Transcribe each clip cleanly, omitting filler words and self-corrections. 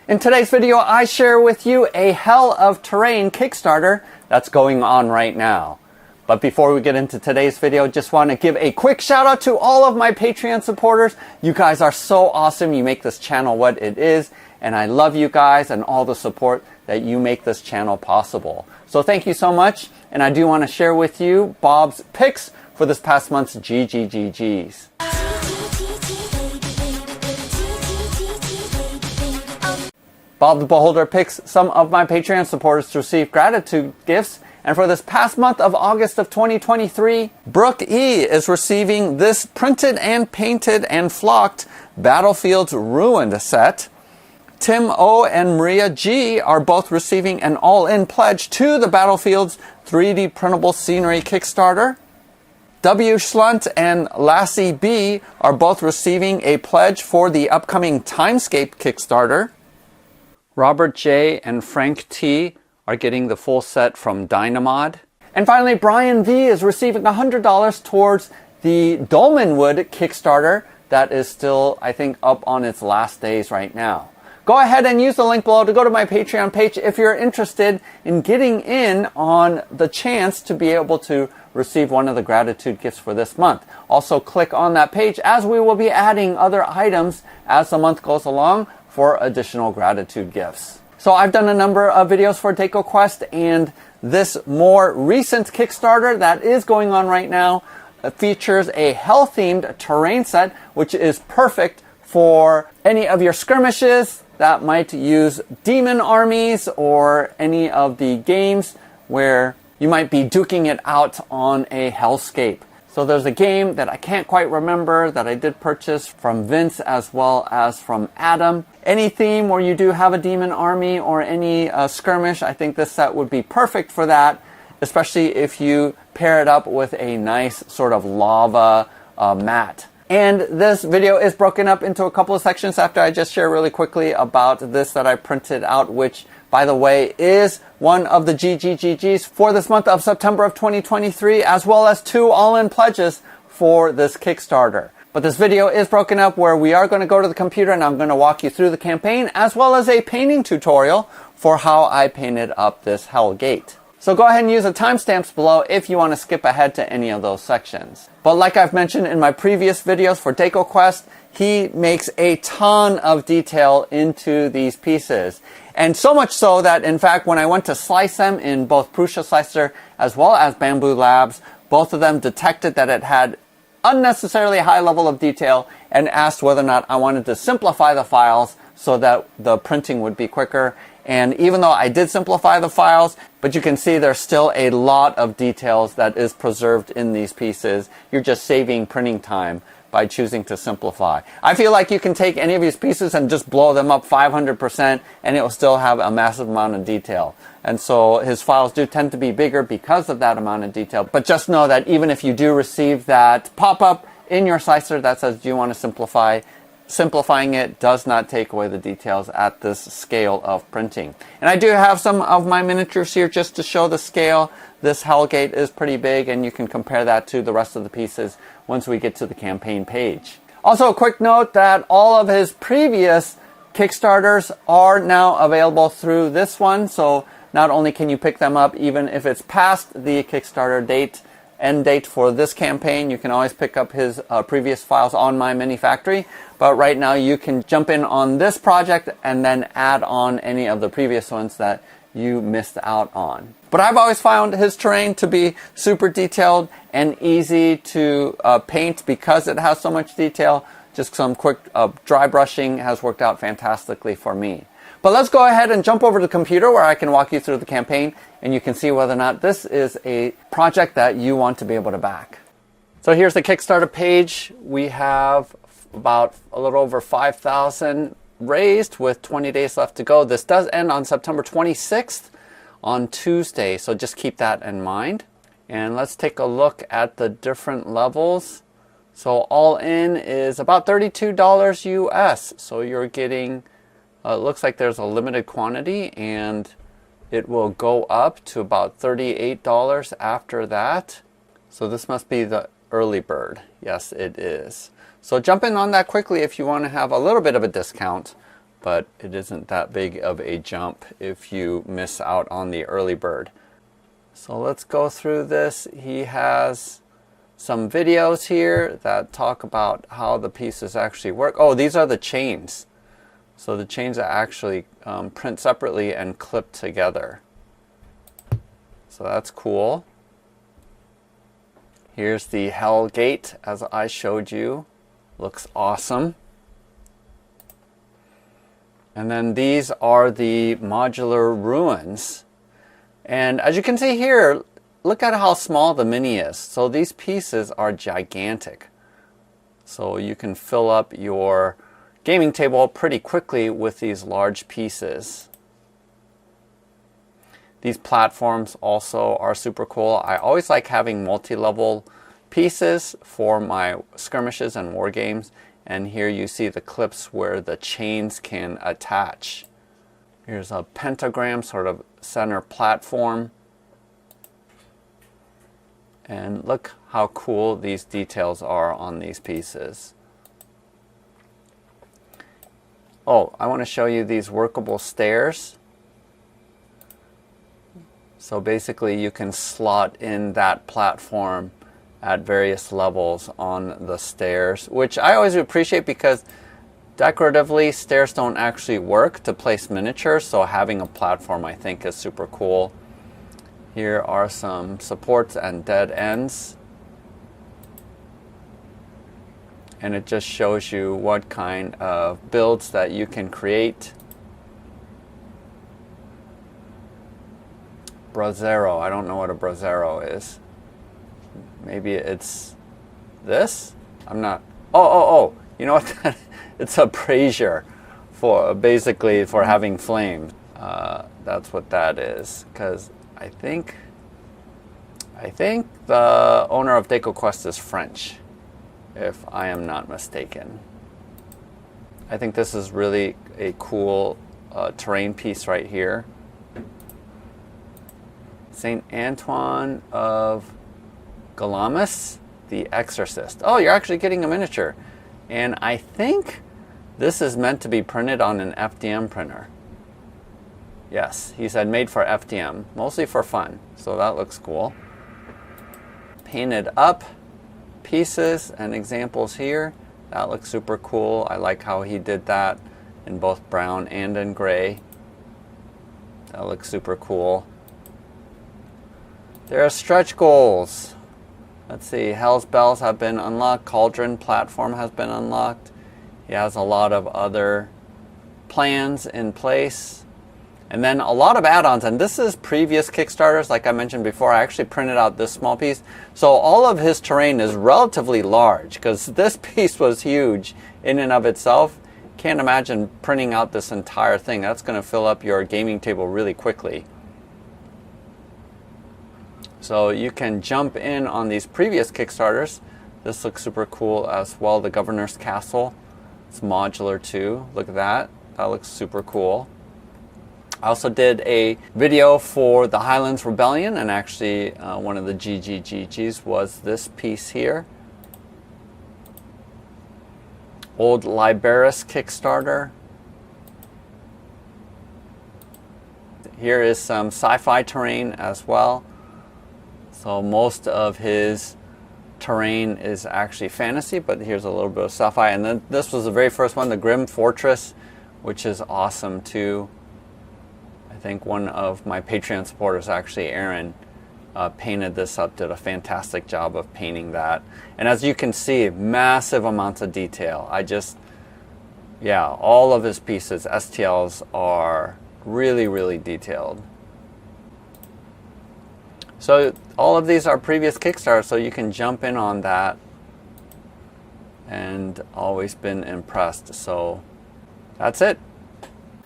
In today's video, I share with you a Hell of Terrain Kickstarter that's going on right now. But before we get into today's video, just want to give a quick shout out to all of my Patreon supporters. You guys are so awesome. You make this channel what it is. And I love you guys and all the support that you make this channel possible. So thank you so much. And I do want to share with you Bob's picks for this past month's GGGGs. Bob the Beholder picks some of my Patreon supporters to receive gratitude gifts. And for this past month of August of 2023, Brooke E is receiving this printed and painted and flocked Battlefields Ruined set. Tim O and Maria G are both receiving an all-in pledge to the Battlefields 3D printable scenery Kickstarter. W. Schlunt and Lassie B are both receiving a pledge for the upcoming Timescape Kickstarter. Robert J and Frank T are getting the full set from Dynamod. And finally, Brian V is receiving $100 towards the Dolmenwood Kickstarter that is still, I think, up on its last days right now. Go ahead and use the link below to go to my Patreon page if you're interested in getting in on the chance to be able to receive one of the gratitude gifts for this month. Also click on that page as we will be adding other items as the month goes along for additional gratitude gifts. So I've done a number of videos for DecoQuest, and this more recent Kickstarter that is going on right now features a hell-themed terrain set, which is perfect for any of your skirmishes that might use demon armies or any of the games where you might be duking it out on a hellscape. So there's a game that I can't quite remember that I did purchase from Vince as well as from Adam. Any theme where you do have a demon army or any skirmish, I think this set would be perfect for that, especially if you pair it up with a nice sort of lava mat. And this video is broken up into a couple of sections after I just share really quickly about this that I printed out, which, by the way, is one of the GGGGs for this month of September of 2023, as well as 2 all-in pledges for this Kickstarter. But this video is broken up where we are going to go to the computer and I'm going to walk you through the campaign, as well as a painting tutorial for how I painted up this Hell Gate. So go ahead and use the timestamps below if you want to skip ahead to any of those sections. But like I've mentioned in my previous videos for DecoQuest, he makes a ton of detail into these pieces. And so much so that, in fact, when I went to slice them in both Prusa Slicer as well as Bamboo Labs, both of them detected that it had unnecessarily high level of detail and asked whether or not I wanted to simplify the files so that the printing would be quicker. And even though I did simplify the files, but you can see there's still a lot of details that is preserved in these pieces. You're just saving printing time by choosing to simplify. I feel like you can take any of these pieces and just blow them up 500% and it will still have a massive amount of detail. And so his files do tend to be bigger because of that amount of detail. But just know that even if you do receive that pop-up in your slicer that says, do you want to simplify? Simplifying it does not take away the details at this scale of printing. And I do have some of my miniatures here just to show the scale. This Hellgate is pretty big, and you can compare that to the rest of the pieces once we get to the campaign page. Also, a quick note that all of his previous Kickstarters are now available through this one. So not only can you pick them up even if it's past the Kickstarter end date for this campaign, you can always pick up his previous files on My Mini Factory. But right now you can jump in on this project and then add on any of the previous ones that you missed out on. But I've always found his terrain to be super detailed and easy to paint because it has so much detail. Just some quick dry brushing has worked out fantastically for me. But let's go ahead and jump over to the computer where I can walk you through the campaign and you can see whether or not this is a project that you want to be able to back. So here's the Kickstarter page. We have about a little over 5,000 raised with 20 days left to go. This does end on September 26th on Tuesday, so just keep that in mind. And let's take a look at the different levels. So all in is about $32 US. So you're getting, it looks like there's a limited quantity and it will go up to about $38 after that. So this must be the early bird. Yes, it is. So jump in on that quickly if you want to have a little bit of a discount but it isn't that big of a jump if you miss out on the early bird. So let's go through this. He has some videos here that talk about how the pieces actually work. Oh, these are the chains. So the chains are actually print separately and clip together. So that's cool. Here's the Hell Gate as I showed you. Looks awesome. And then these are the modular ruins. And as you can see here, look at how small the mini is. So these pieces are gigantic. So you can fill up your gaming table pretty quickly with these large pieces. These platforms also are super cool. I always like having multi-level pieces for my skirmishes and war games. And here you see the clips where the chains can attach. Here's a pentagram sort of center platform. And look how cool these details are on these pieces. Oh, I want to show you these workable stairs. So basically you can slot in that platform at various levels on the stairs, which I always appreciate because decoratively stairs don't actually work to place miniatures, so having a platform I think is super cool. Here are some supports and dead ends. And it just shows you what kind of builds that you can create. Brasero. I don't know what a brasero is. Maybe it's this? I'm not. Oh. You know what? It's a brazier for basically for having flames. That's what that is. Because I think the owner of DecoQuest is French, if I am not mistaken. I think this is really a cool terrain piece right here. Saint Antoine of Galamis, the Exorcist. Oh, you're actually getting a miniature. And I think this is meant to be printed on an FDM printer. Yes, he said made for FDM, mostly for fun. So that looks cool. Painted up pieces and examples here. That looks super cool. I like how he did that in both brown and in gray. That looks super cool. There are stretch goals. Let's see, Hell's Bells have been unlocked. Cauldron platform has been unlocked. He has a lot of other plans in place. And then a lot of add-ons, and this is previous Kickstarters, like I mentioned before. I actually printed out this small piece. So all of his terrain is relatively large, because this piece was huge in and of itself. Can't imagine printing out this entire thing. That's going to fill up your gaming table really quickly. So you can jump in on these previous Kickstarters. This looks super cool as well. The Governor's Castle. It's modular too. Look at that. That looks super cool. I also did a video for the Highlands Rebellion, and actually one of the GGGGs was this piece here. Old Liberus Kickstarter. Here is some sci-fi terrain as well. So most of his terrain is actually fantasy, but here's a little bit of sci-fi. And then this was the very first one, the Grim Fortress, which is awesome too. I think one of my Patreon supporters, actually Aaron, painted this up, did a fantastic job of painting that. And as you can see, massive amounts of detail. All of his pieces, STLs, are really, really detailed. So all of these are previous Kickstarters, so you can jump in on that. And always been impressed. So that's it.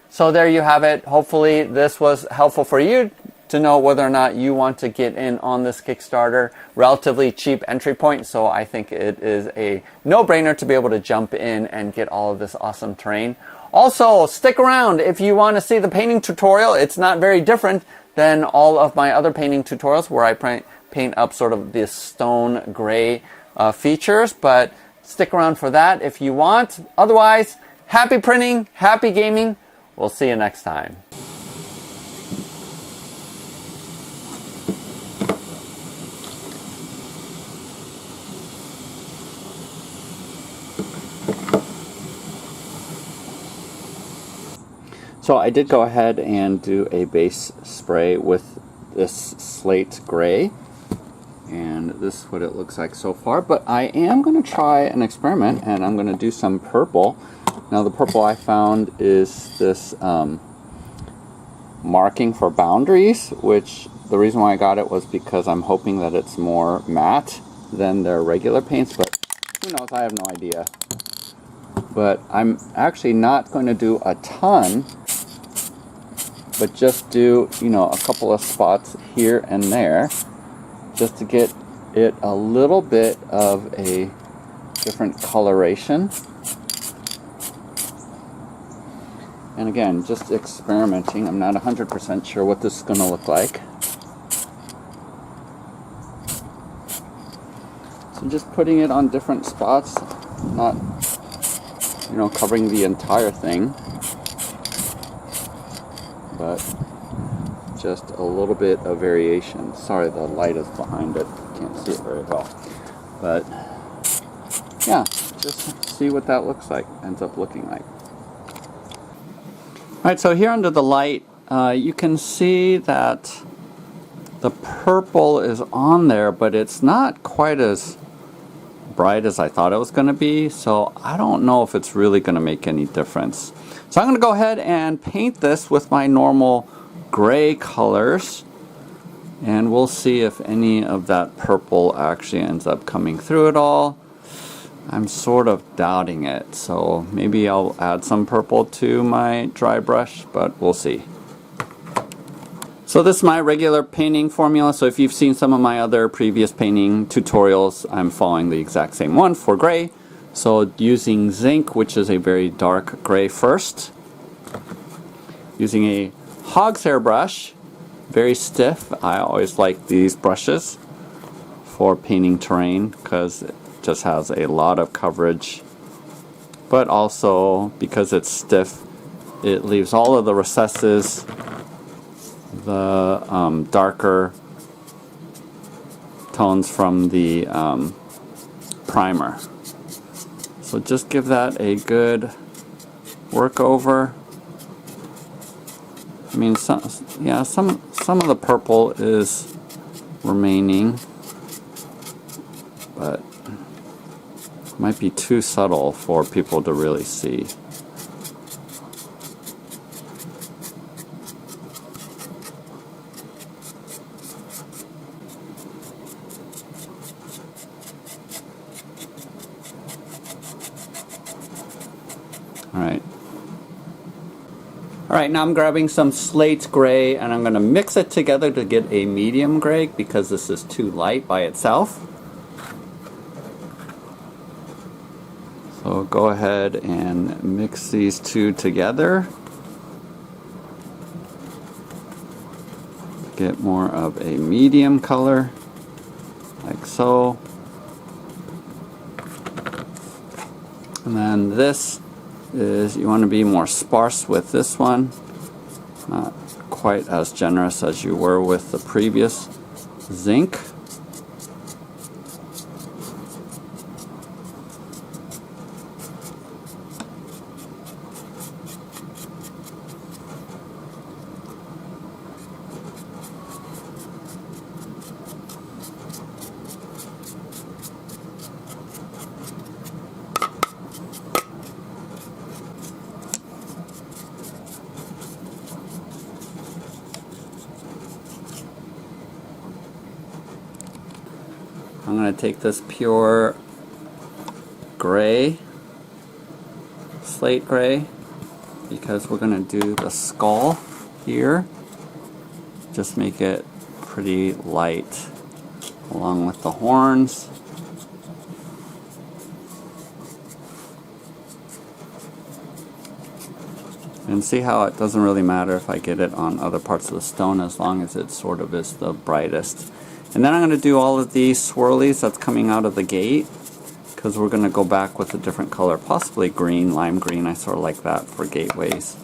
So there you have it. Hopefully this was helpful for you to know whether or not you want to get in on this Kickstarter. Relatively cheap entry point, so I think it is a no-brainer to be able to jump in and get all of this awesome terrain. Also, stick around if you want to see the painting tutorial. It's not very different than all of my other painting tutorials where I paint up sort of this stone gray features, but stick around for that if you want. Otherwise, Happy printing, happy gaming. We'll see you next time. So I did go ahead and do a base spray with this slate gray, and this is what it looks like so far, but I am going to try an experiment, and I'm going to do some purple. Now the purple I found is this marking for boundaries, which the reason why I got it was because I'm hoping that it's more matte than their regular paints, but who knows, I have no idea. But I'm actually not going to do a ton, but just do, you know, a couple of spots here and there just to get it a little bit of a different coloration. And again, just experimenting. I'm not 100% sure what this is going to look like. So just putting it on different spots, not, you know, covering the entire thing, but just a little bit of variation. Sorry, the light is behind it. Can't see it very well. But yeah, just see what that looks like, ends up looking like. Alright, so here under the light, you can see that the purple is on there, but it's not quite as bright as I thought it was going to be, so I don't know if it's really going to make any difference. So I'm going to go ahead and paint this with my normal gray colors, and we'll see if any of that purple actually ends up coming through at all. I'm sort of doubting it, so maybe I'll add some purple to my dry brush, but we'll see. So this is my regular painting formula, so if you've seen some of my other previous painting tutorials, I'm following the exact same one for gray. So using zinc, which is a very dark gray first. Using a hog's hair brush, very stiff. I always like these brushes for painting terrain because it just has a lot of coverage, but also because it's stiff, it leaves all of the recesses, the darker tones from the primer. So just give that a good work over. I mean, some of the purple is remaining, but might be too subtle for people to really see. Alright, now I'm grabbing some slate gray and I'm going to mix it together to get a medium gray because this is too light by itself. So go ahead and mix these two together. Get more of a medium color, like so. And then this is, you want to be more sparse with this one, not quite as generous as you were with the previous zinc. I'm going to take this pure gray, slate gray, because we're going to do the skull here. Just make it pretty light along with the horns. And see how it doesn't really matter if I get it on other parts of the stone as long as it sort of is the brightest. And then I'm going to do all of these swirlies that's coming out of the gate, because we're going to go back with a different color, possibly green, lime green. I sort of like that for gateways.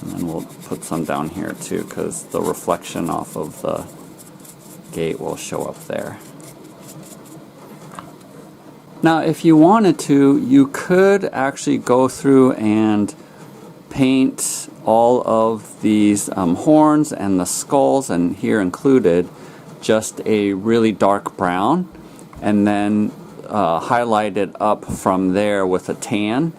And then we'll put some down here too, because the reflection off of the gate will show up there. Now, if you wanted to, you could actually go through and paint all of these horns and the skulls, and here included, just a really dark brown, and then highlight it up from there with a tan.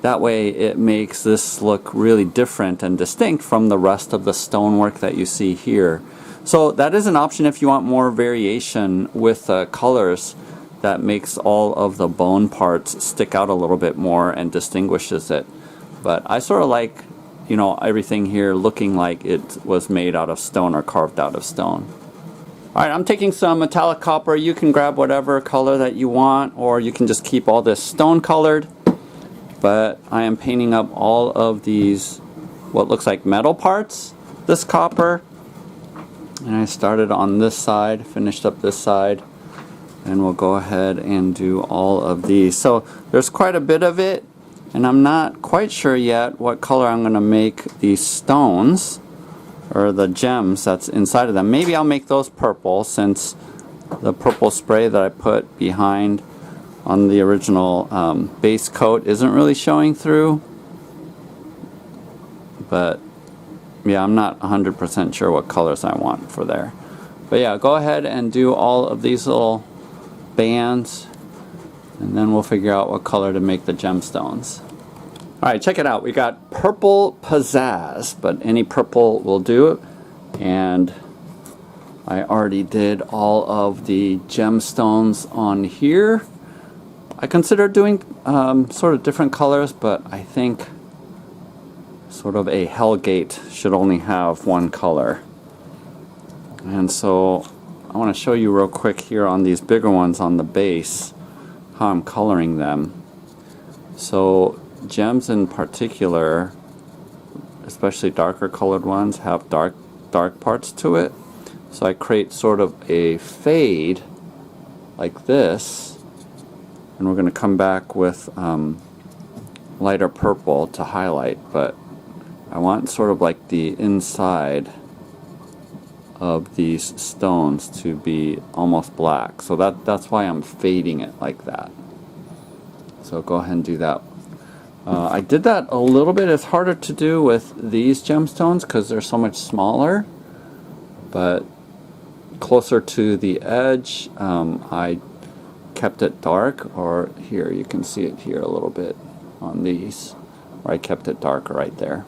That way it makes this look really different and distinct from the rest of the stonework that you see here. So that is an option if you want more variation with colors that makes all of the bone parts stick out a little bit more and distinguishes it. But I sort of like, you know, everything here looking like it was made out of stone or carved out of stone. Alright, I'm taking some metallic copper. You can grab whatever color that you want, or you can just keep all this stone colored. But I am painting up all of these, what looks like metal parts, this copper. And I started on this side, finished up this side. And we'll go ahead and do all of these. So there's quite a bit of it, and I'm not quite sure yet what color I'm going to make these stones, or the gems that's inside of them. Maybe I'll make those purple, since the purple spray that I put behind on the original base coat isn't really showing through. But yeah, I'm not 100% sure what colors I want for there. But yeah, go ahead and do all of these little bands, and then we'll figure out what color to make the gemstones. Alright, check it out. We got purple pizzazz, but any purple will do. And I already did all of the gemstones on here. I considered doing sort of different colors, but I think sort of a Hellgate should only have one color. And so I want to show you real quick here on these bigger ones on the base how I'm coloring them. So gems in particular, especially darker colored ones, have dark parts to it. So I create sort of a fade like this, and we're going to come back with lighter purple to highlight, but I want sort of like the inside of these stones to be almost black. So that's why I'm fading it like that. So go ahead and do that. I did that a little bit. It's harder to do with these gemstones because they're so much smaller, but closer to the edge I kept it dark, or here you can see it here a little bit on these, where I kept it darker right there.